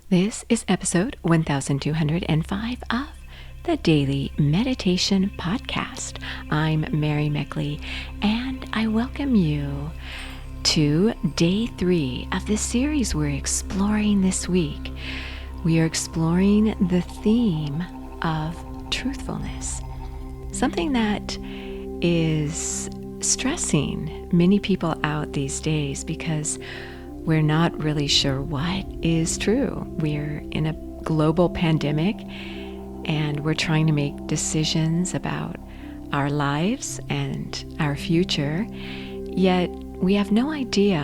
This is episode 1205 of the Daily Meditation Podcast. I'm Mary Meckley, and I welcome you to day 3 of the series we're exploring this week. We are exploring the theme of truthfulness, something that is stressing many people out these days because we're not really sure what is true. We're in a global pandemic and we're trying to make decisions about our lives and our future, yet we have no idea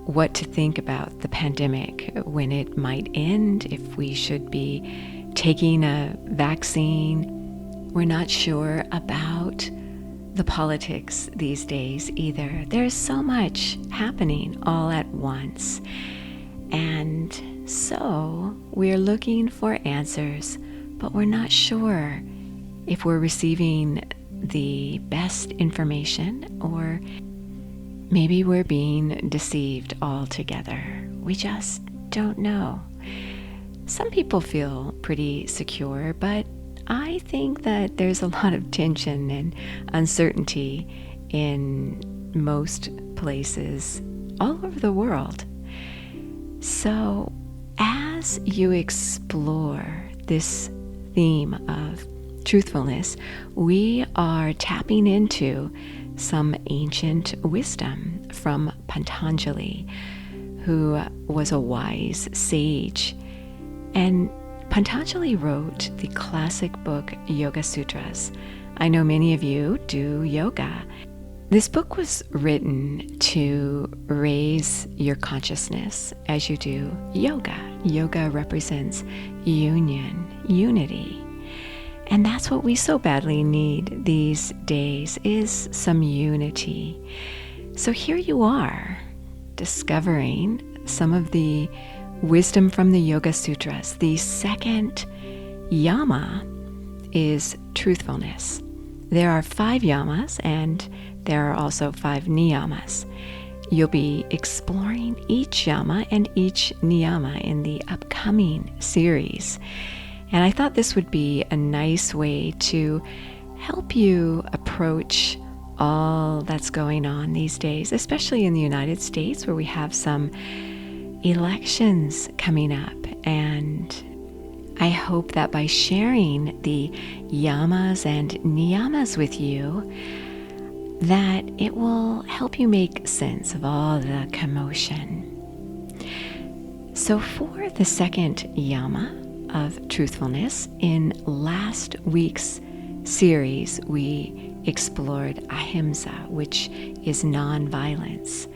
what to think about the pandemic, when it might end, if we should be taking a vaccine. We're not sure about the politics these days either. There's so much happening all at once. And so we're looking for answers, but we're not sure if we're receiving the best information or maybe we're being deceived altogether. We just don't know. Some people feel pretty secure, but I think that there's a lot of tension and uncertainty in most places all over the world. So as you explore this theme of truthfulness, we are tapping into some ancient wisdom from Patanjali, who was a wise sage. And Patanjali wrote the classic book Yoga Sutras. I know many of you do yoga. This book was written to raise your consciousness as you do yoga. Yoga represents union, unity. And that's what we so badly need these days, is some unity. So here you are, discovering some of the wisdom from the Yoga Sutras. The second yama is truthfulness. There are 5 yamas and there are also 5 niyamas. You'll be exploring each yama and each niyama in the upcoming series. And I thought this would be a nice way to help you approach all that's going on these days, especially in the United States, where we have some elections coming up. And I hope that by sharing the yamas and niyamas with you, that it will help you make sense of all the commotion. So for the second yama of truthfulness, in last week's series, we explored ahimsa, which is nonviolence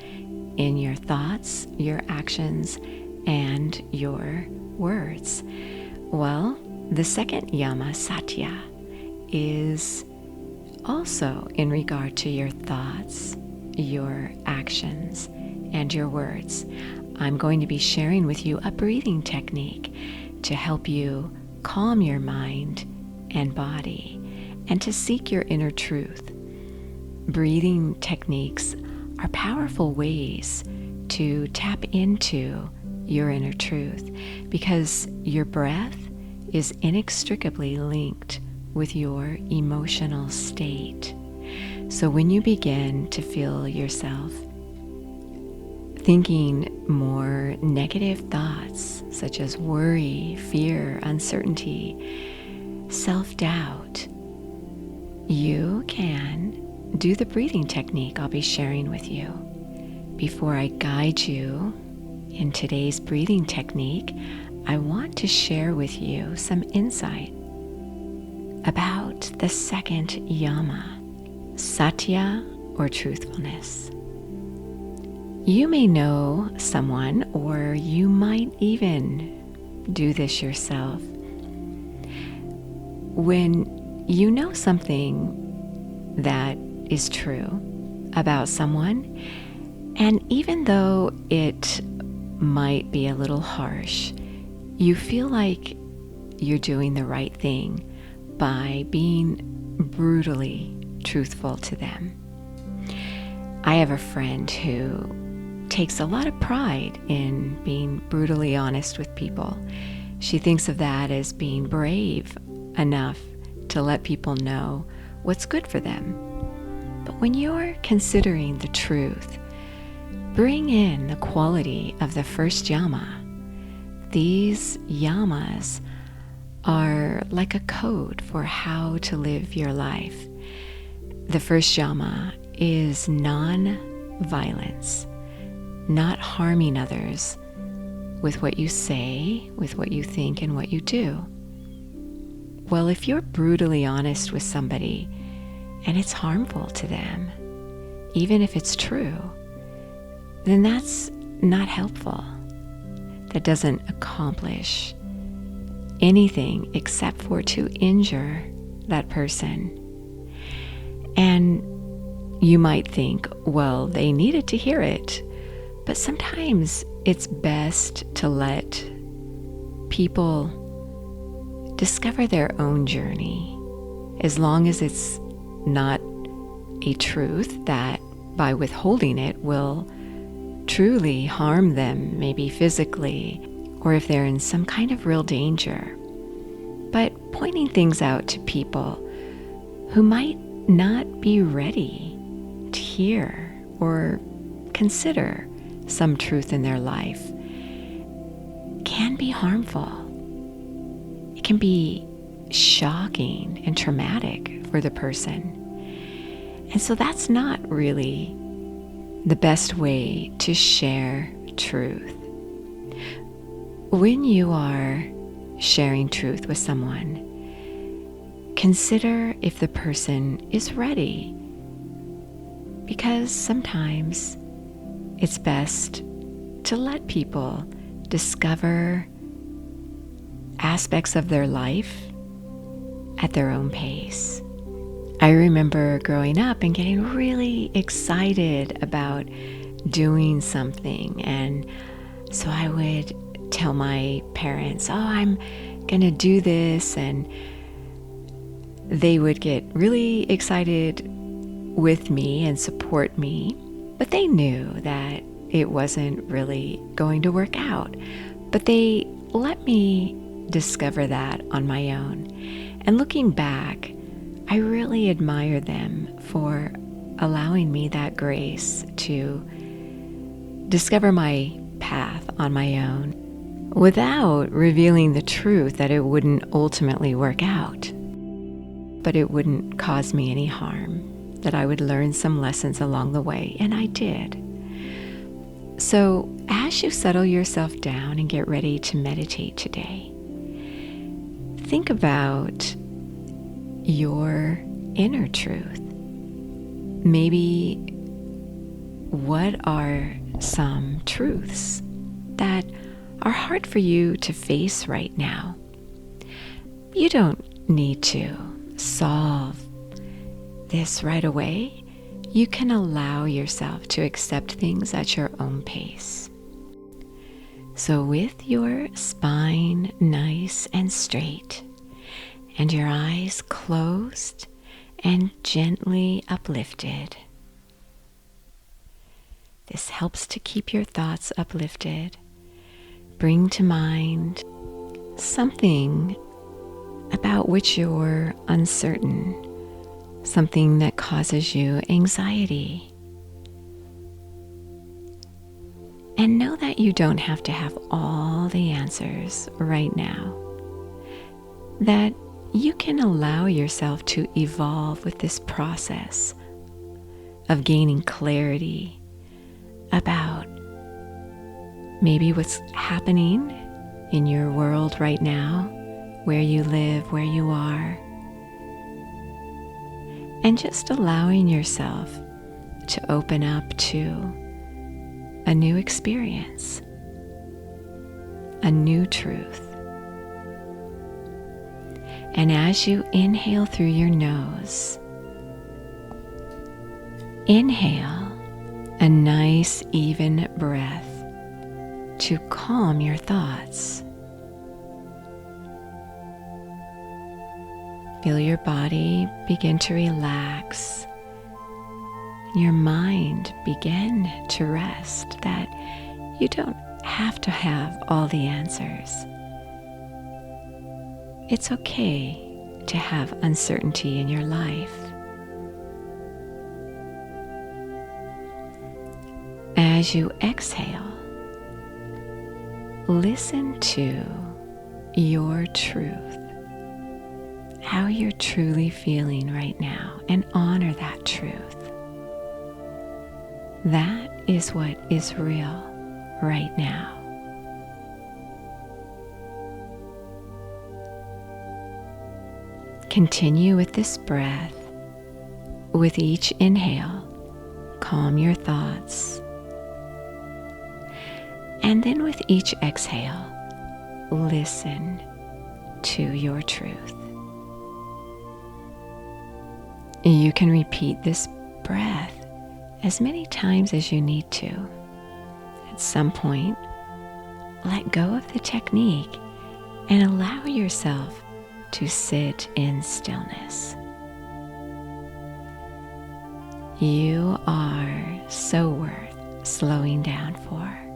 in your thoughts, your actions, and your words. Well, the second yama, satya, is also in regard to your thoughts, your actions, and your words. I'm going to be sharing with you a breathing technique to help you calm your mind and body and to seek your inner truth. Breathing techniques are powerful ways to tap into your inner truth because your breath is inextricably linked with your emotional state. So when you begin to feel yourself thinking more negative thoughts such as worry, fear, uncertainty, self-doubt, you can do the breathing technique I'll be sharing with you. Before I guide you in today's breathing technique, I want to share with you some insight about the second yama, satya, or truthfulness. You may know someone, or you might even do this yourself. When you know something that is true about someone, and even though it might be a little harsh, you feel like you're doing the right thing by being brutally truthful to them. I have a friend who takes a lot of pride in being brutally honest with people. She thinks of that as being brave enough to let people know what's good for them. But when you're considering the truth, bring in the quality of the first yama. These yamas are like a code for how to live your life. The first yama is non-violence, not harming others with what you say, with what you think, and what you do. Well, if you're brutally honest with somebody and it's harmful to them, even if it's true, then that's not helpful. That doesn't accomplish anything except for to injure that person. And you might think, well, they needed to hear it. But sometimes it's best to let people discover their own journey, as long as it's not a truth that by withholding it will truly harm them, maybe physically, or if they're in some kind of real danger. But pointing things out to people who might not be ready to hear or consider some truth in their life can be harmful. It can be shocking and traumatic for the person. And so that's not really the best way to share truth. When you are sharing truth with someone, consider if the person is ready, because sometimes it's best to let people discover aspects of their life at their own pace. I remember growing up and getting really excited about doing something, and so I would tell my parents, I'm going to do this, and they would get really excited with me and support me, but they knew that it wasn't really going to work out. But they let me discover that on my own. And looking back, I really admire them for allowing me that grace to discover my path on my own without revealing the truth that it wouldn't ultimately work out. But it wouldn't cause me any harm, that I would learn some lessons along the way, and I did. So as you settle yourself down and get ready to meditate today, think about your inner truth. Maybe what are some truths that are hard for you to face right now? You don't need to solve this right away. You can allow yourself to accept things at your own pace. So with your spine nice and straight and your eyes closed and gently uplifted, this helps to keep your thoughts uplifted. Bring to mind something about which you're uncertain, something that causes you anxiety. And know that you don't have to have all the answers right now. That you can allow yourself to evolve with this process of gaining clarity about maybe what's happening in your world right now, where you live, where you are, and just allowing yourself to open up to a new experience, a new truth. And as you inhale through your nose, inhale a nice even breath to calm your thoughts. Feel your body begin to relax your mind begin to rest, that you don't have to have all the answers. It's okay to have uncertainty in your life. As you exhale, listen to your truth, how you're truly feeling right now, and honor that truth. That is what is real right now. Continue with this breath. With each inhale, calm your thoughts. And then with each exhale, listen to your truth. You can repeat this breath as many times as you need to. At some point, let go of the technique and allow yourself to sit in stillness. You are so worth slowing down for.